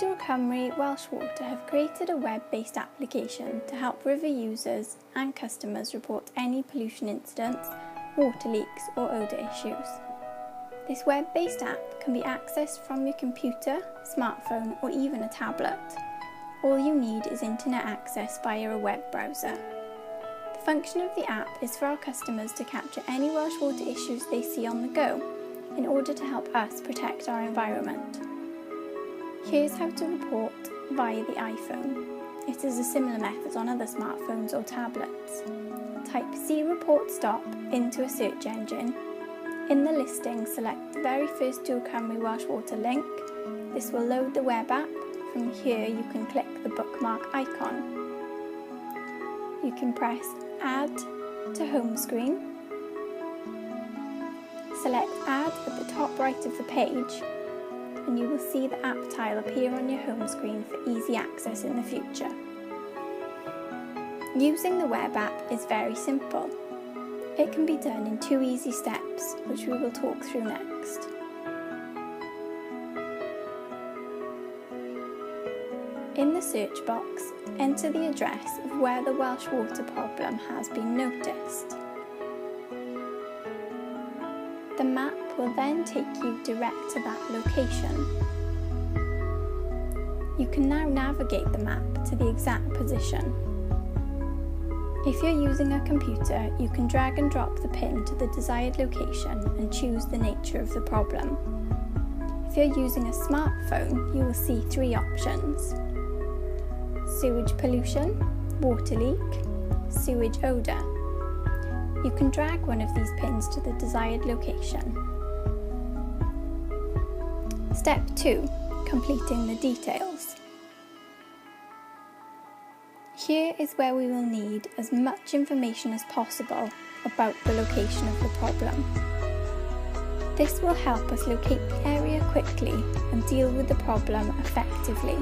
Dŵr Cymru Welsh Water have created a web-based application to help river users and customers report any pollution incidents, water leaks or odour issues. This web-based app can be accessed from your computer, smartphone or even a tablet. All you need is internet access via a web browser. The function of the app is for our customers to capture any Welsh water issues they see on the go in order to help us protect our environment. Here's how to report via the iPhone. It is a similar method on other smartphones or tablets. Type "See Report Stop" into a search engine. In the listing, select the very first Dŵr Cymru Welsh Water link. This will load the web app. From here you can click the bookmark icon. You can press Add to Home Screen. Select Add at the top right of the page and you will see the app tile appear on your home screen for easy access in the future. Using the web app is very simple. It can be done in 2 easy steps, which we will talk through next. In the search box, enter the address of where the Welsh water problem has been noticed. The map will then take you direct to that location. You can now navigate the map to the exact position. If you're using a computer, you can drag and drop the pin to the desired location and choose the nature of the problem. If you're using a smartphone, you will see 3 options: sewage pollution, water leak, sewage odour. You can drag one of these pins to the desired location. Step 2. Completing the details. Here is where we will need as much information as possible about the location of the problem. This will help us locate the area quickly and deal with the problem effectively.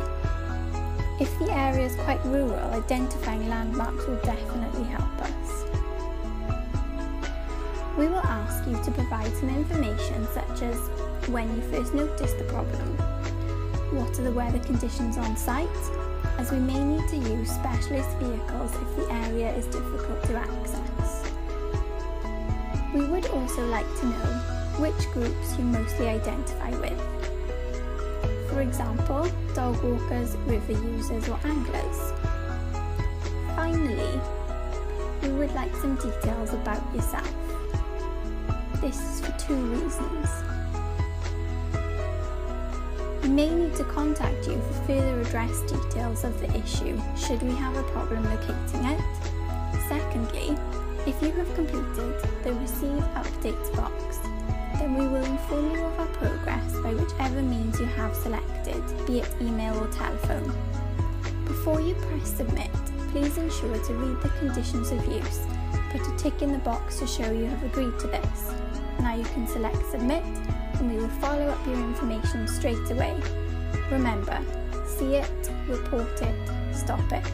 If the area is quite rural, identifying landmarks will definitely help us. We will ask you to provide some information such as when you first noticed the problem, what are the weather conditions on site, as we may need to use specialist vehicles if the area is difficult to access. We would also like to know which groups you mostly identify with. For example, dog walkers, river users or anglers. Finally, we would like some details about yourself. This is for 2 reasons. We may need to contact you for further address details of the issue should we have a problem locating it. Secondly, if you have completed the Receive Updates box, then we will inform you of our progress by whichever means you have selected, be it email or telephone. Before you press Submit, please ensure to read the conditions of use. Put a tick in the box to show you have agreed to this. Now you can select Submit and we will follow up your information straight away. Remember, see it, report it, stop it.